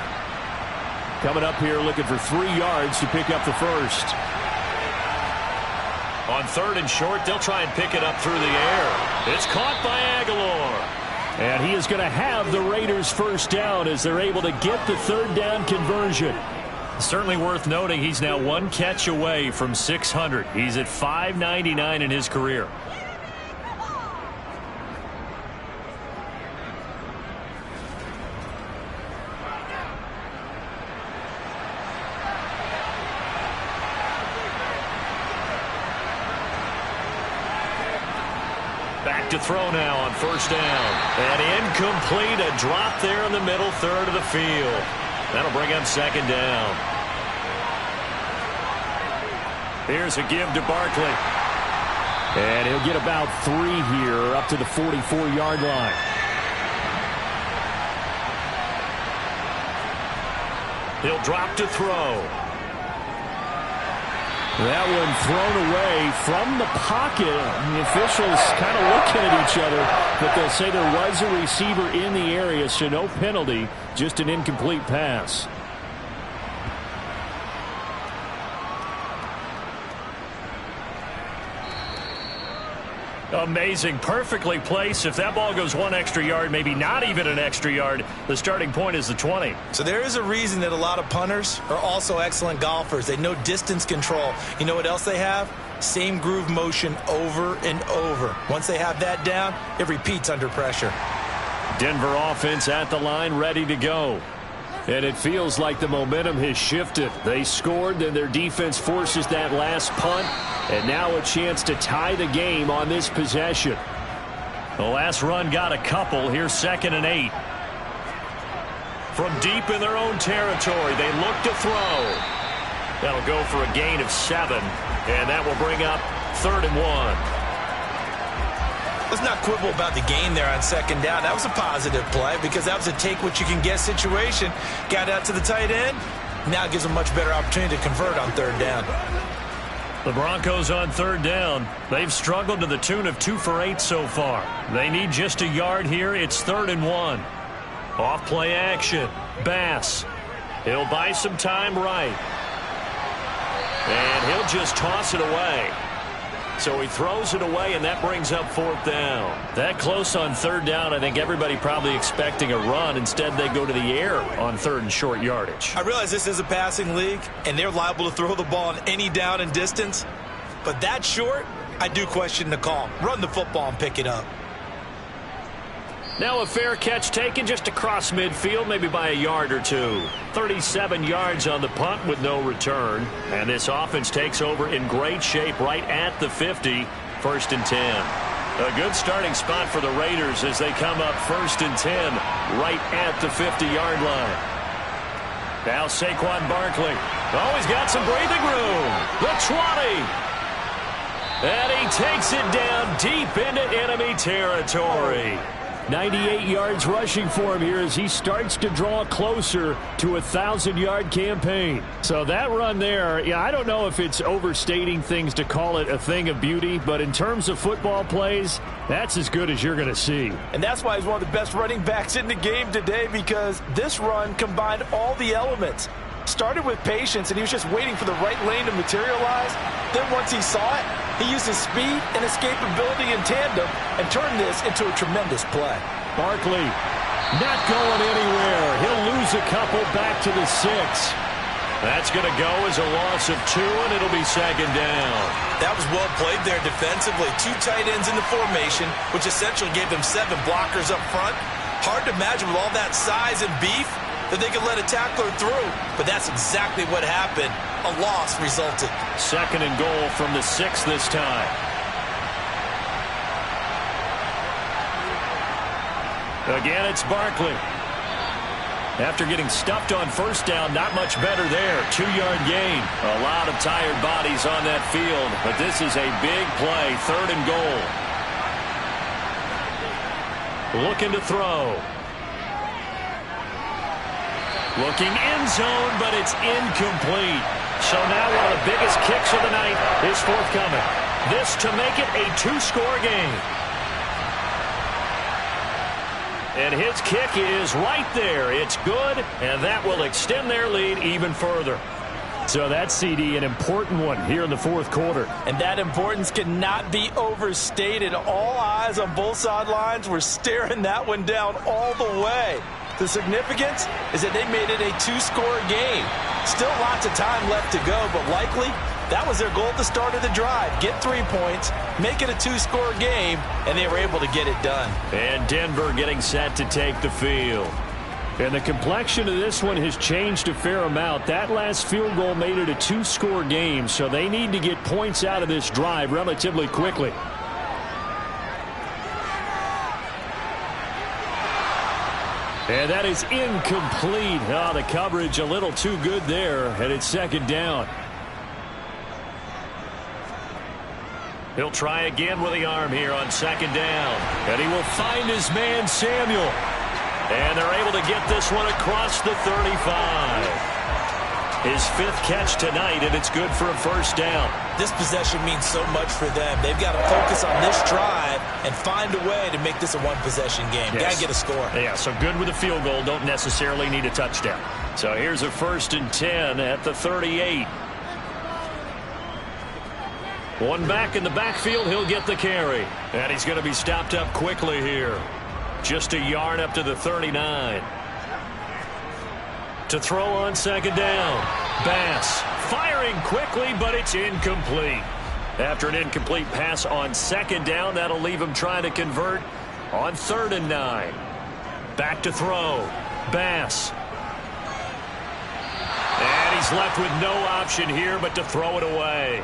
Coming up here looking for 3 yards to pick up the first. On 3rd and short, they'll try and pick it up through the air. It's caught by Aguilar. And he is going to have the Raiders first down as they're able to get the 3rd down conversion. Certainly worth noting he's now 1 catch away from 600. He's at 599 in his career. Back to throw now on 1st down. And incomplete, a drop there in the middle 3rd of the field. That'll bring up 2nd down. Here's a give to Barkley. And he'll get about 3 here up to the 44-yard line. He'll drop to throw. That one thrown away from the pocket. The officials kind of looking at each other, but they'll say there was a receiver in the area, so no penalty, just an incomplete pass. Amazing. Perfectly placed. If that ball goes 1 extra yard, maybe not even an extra yard, the starting point is the 20. So there is a reason that a lot of punters are also excellent golfers. They know distance control. You know what else they have? Same groove motion over and over. Once they have that down, it repeats under pressure. Denver offense at the line, ready to go. And it feels like the momentum has shifted. They scored, then their defense forces that last punt. And now a chance to tie the game on this possession. The last run got a couple. Here's 2nd and 8. From deep in their own territory, they look to throw. That'll go for a gain of 7. And that will bring up 3rd and 1. Let's not quibble about the gain there on 2nd down. That was a positive play because that was a take-what-you-can-get situation. Got out to the tight end. Now it gives them a much better opportunity to convert on 3rd down. The Broncos on 3rd down. They've struggled to the tune of 2 for 8 so far. They need just a yard here. It's 3rd and 1. Off play action. Bass. He'll buy some time right. And he'll just toss it away. So he throws it away, and that brings up 4th down. That close on 3rd down, I think everybody probably expecting a run. Instead, they go to the air on 3rd and short yardage. I realize this is a passing league, and they're liable to throw the ball on any down and distance. But that short, I do question the call. Run the football and pick it up. Now a fair catch taken just across midfield, maybe by a yard or two. 37 yards on the punt with no return. And this offense takes over in great shape right at the 50, 1st and 10. A good starting spot for the Raiders as they come up 1st and 10 right at the 50-yard line. Now Saquon Barkley. Oh, he's got some breathing room. The 20. And he takes it down deep into enemy territory. 98 yards rushing for him here as he starts to draw closer to a 1,000-yard campaign. So that run there, I don't know if it's overstating things to call it a thing of beauty, but in terms of football plays, that's as good as you're going to see. And that's why he's one of the best running backs in the game today, because this run combined all the elements. Started with patience, and he was just waiting for the right lane to materialize. Then once he saw it, he used his speed and escapability in tandem and turned this into a tremendous play. Barkley not going anywhere. He'll lose a couple back to the 6. That's going to go as a loss of 2, and it'll be 2nd down. That was well played there defensively. 2 tight ends in the formation, which essentially gave them 7 blockers up front. Hard to imagine with all that size and beef that they could let a tackler through, but that's exactly what happened. A loss resulted. 2nd and goal from the 6 this time. Again, it's Barkley. After getting stuffed on 1st down, not much better there. 2-yard gain. A lot of tired bodies on that field, but this is a big play. 3rd and goal. Looking to throw. Looking end zone, but it's incomplete. So now one of the biggest kicks of the night is forthcoming. This to make it a 2-score game. And his kick is right there. It's good, and that will extend their lead even further. So that's, CD, an important one here in the 4th quarter. And that importance cannot be overstated. All eyes on both sidelines were staring that one down all the way. The significance is that they made it a 2-score game. Still lots of time left to go, but likely that was their goal at the start of the drive. Get 3 points, make it a 2-score game, and they were able to get it done. And Denver getting set to take the field. And the complexion of this one has changed a fair amount. That last field goal made it a 2-score game, so they need to get points out of this drive relatively quickly. And that is incomplete. Oh, the coverage a little too good there, and it's 2nd down. He'll try again with the arm here on 2nd down. And he will find his man, Samuel. And they're able to get this one across the 35. His 5th catch tonight, and it's good for a 1st down. This possession means so much for them. They've got to focus on this drive and find a way to make this a 1-possession game. Yes. Got to get a score. Yeah, so good with a field goal. Don't necessarily need a touchdown. So here's a 1st and 10 at the 38. One back in the backfield. He'll get the carry. And he's going to be stopped up quickly here. Just a yard up to the 39. To throw on 2nd down. Bass firing quickly, but it's incomplete. After an incomplete pass on 2nd down, that'll leave him trying to convert on 3rd and 9. Back to throw. Bass. And he's left with no option here but to throw it away.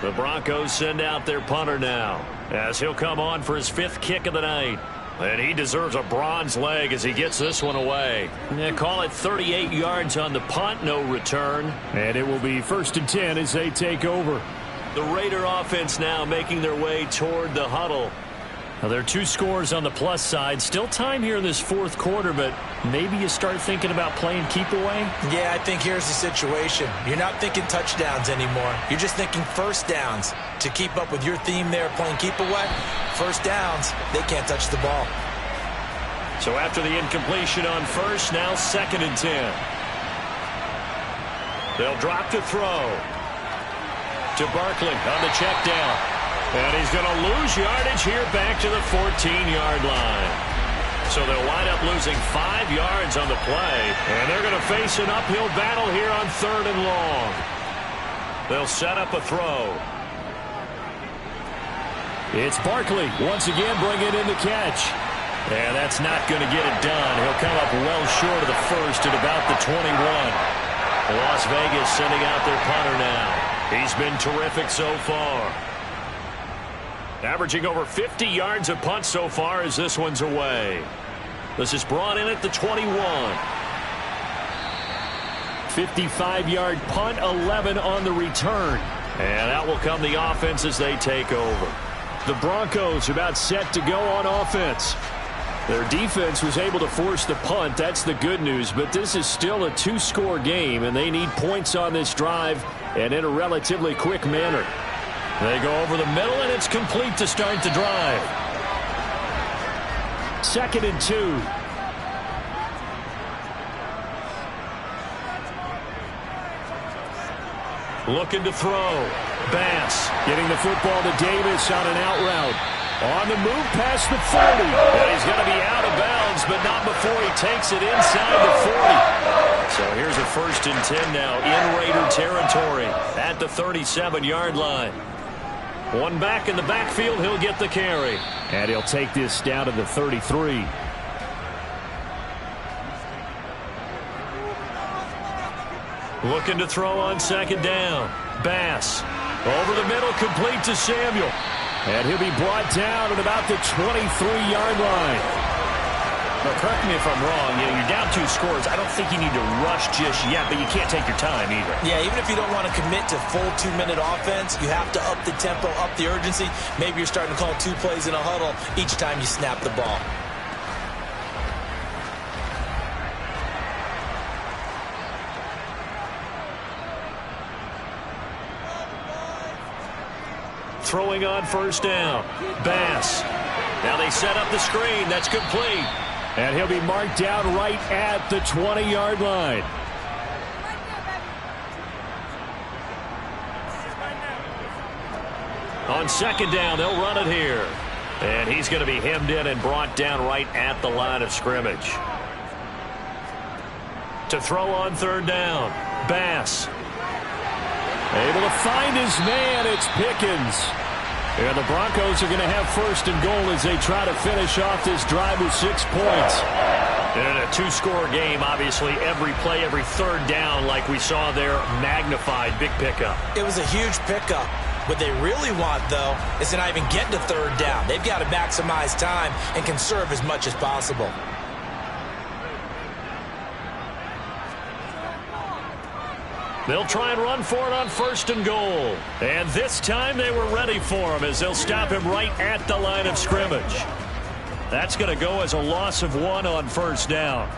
The Broncos send out their punter now as he'll come on for his 5th kick of the night. And he deserves a bronze leg as he gets this one away. They call it 38 yards on the punt, no return. And it will be 1st and 10 as they take over. The Raider offense now making their way toward the huddle. Now, there are 2 scores on the plus side. Still time here in this 4th quarter, but maybe you start thinking about playing keep away? Yeah, I think here's the situation. You're not thinking touchdowns anymore. You're just thinking 1st downs. To keep up with your theme there, playing keep away, 1st downs, they can't touch the ball. So after the incompletion on first, now 2nd and 10. They'll drop to throw. To Barkley on the check down. And he's going to lose yardage here back to the 14-yard line. So they'll wind up losing 5 yards on the play. And they're going to face an uphill battle here on 3rd and long. They'll set up a throw. It's Barkley once again bringing in the catch. And that's not going to get it done. He'll come up well short of the first at about the 21. Las Vegas sending out their punter now. He's been terrific so far. Averaging over 50 yards a punt so far as this one's away. This is brought in at the 21. 55-yard punt, 11 on the return. And out will come the offense as they take over. The Broncos about set to go on offense. Their defense was able to force the punt. That's the good news. But this is still a 2-score game, and they need points on this drive and in a relatively quick manner. They go over the middle, and it's complete to start the drive. 2nd and 2. Looking to throw. Bass getting the football to Davis on an out route. On the move past the 40. And he's going to be out of bounds, but not before he takes it inside the 40. So here's a 1st and 10 now in Raider territory at the 37-yard line. One back in the backfield, he'll get the carry. And he'll take this down to the 33. Looking to throw on 2nd down. Bass over the middle, complete to Samuel. And he'll be brought down at about the 23-yard line. But correct me if I'm wrong, you're down 2 scores. I don't think you need to rush just yet, but you can't take your time either. Yeah, even if you don't want to commit to full 2-minute offense, you have to up the tempo, up the urgency. Maybe you're starting to call 2 plays in a huddle each time you snap the ball. Throwing on 1st down. Bass. Now they set up the screen. That's complete. And he'll be marked down right at the 20-yard line. On 2nd down, they'll run it here. And he's going to be hemmed in and brought down right at the line of scrimmage. To throw on 3rd down. Bass. Able to find his man. It's Pickens. And the Broncos are going to have 1st and goal as they try to finish off this drive with 6 points. And in a 2-score game, obviously, every play, every 3rd down, like we saw there, magnified. Big pickup. It was a huge pickup. What they really want, though, is to not even get to 3rd down. They've got to maximize time and conserve as much as possible. They'll try and run for it on 1st and goal. And this time they were ready for him as they'll stop him right at the line of scrimmage. That's going to go as a loss of 1 on 1st down.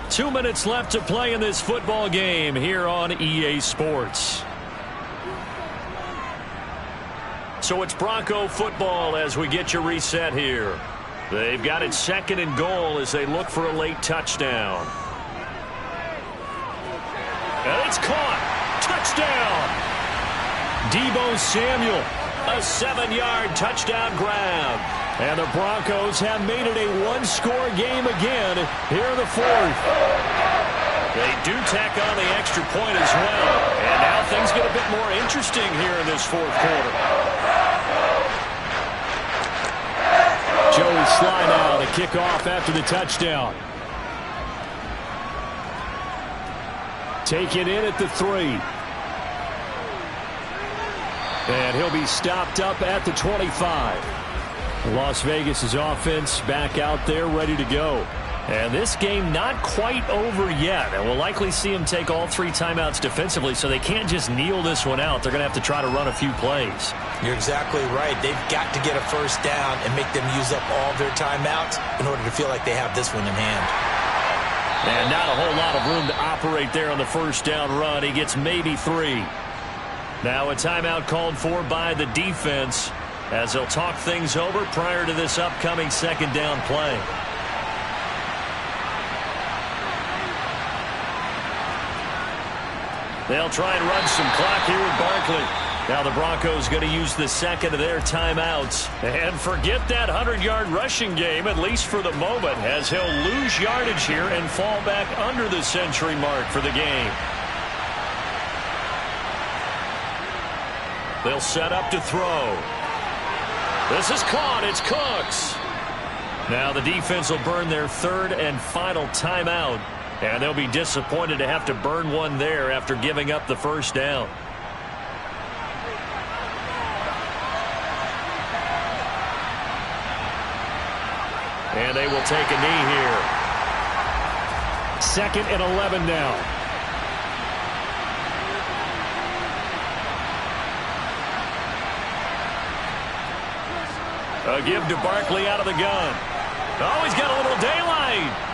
Two minutes left to play in this football game here on EA Sports. So it's Bronco football as we get you reset here. They've got it 2nd and goal as they look for a late touchdown. And it's caught. Touchdown. Deebo Samuel. A 7-yard touchdown grab. And the Broncos have made it a 1-score game again here in the 4th. They do tack on the extra point as well. And now things get a bit more interesting here in this 4th quarter. Joey Sly now to kick off after the touchdown. Taken in at the 3. And he'll be stopped up at the 25. Las Vegas' offense back out there ready to go. And this game not quite over yet. And we'll likely see them take all 3 timeouts defensively, so they can't just kneel this one out. They're going to have to try to run a few plays. You're exactly right. They've got to get a 1st down and make them use up all their timeouts in order to feel like they have this one in hand. And not a whole lot of room to operate there on the first down run. He gets maybe 3. Now a timeout called for by the defense as they'll talk things over prior to this upcoming second down play. They'll try and run some clock here with Barkley. Now the Broncos going to use the second of their timeouts. And forget that 100-yard rushing game, at least for the moment, as he'll lose yardage here and fall back under the century mark for the game. They'll set up to throw. This is caught. It's Cooks. Now the defense will burn their third and final timeout. And they'll be disappointed to have to burn one there after giving up the first down. And they will take a knee here. 2nd and 11 now. A give to Barkley out of the gun. Oh, he's got a little daylight.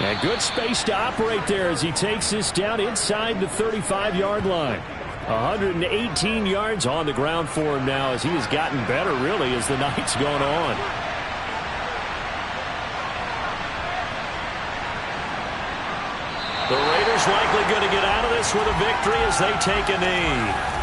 And good space to operate there as he takes this down inside the 35-yard line. 118 yards on the ground for him now as he has gotten better, really, as the night's gone on. The Raiders likely going to get out of this with a victory as they take a knee.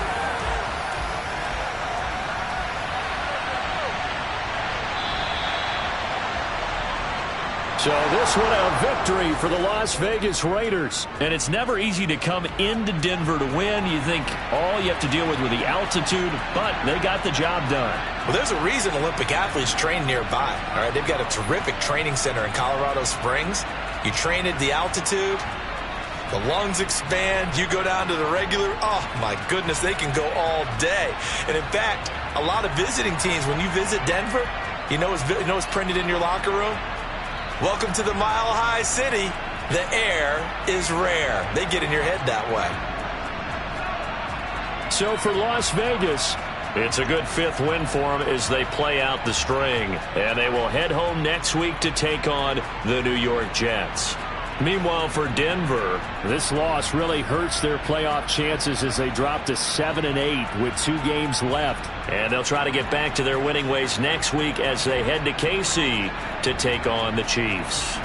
So this one a victory for the Las Vegas Raiders. And it's never easy to come into Denver to win. You think all you have to deal with the altitude, but they got the job done. Well, there's a reason Olympic athletes train nearby. All right, they've got a terrific training center in Colorado Springs. You train at the altitude, the lungs expand, you go down to the regular, oh my goodness, they can go all day. And in fact, a lot of visiting teams, when you visit Denver, you know what's printed in your locker room? Welcome to the Mile High City. The air is rare. They get in your head that way. So for Las Vegas, it's a good 5th win for them as they play out the string. And they will head home next week to take on the New York Jets. Meanwhile, for Denver, this loss really hurts their playoff chances as they drop to 7-8 with 2 games left. And they'll try to get back to their winning ways next week as they head to KC to take on the Chiefs.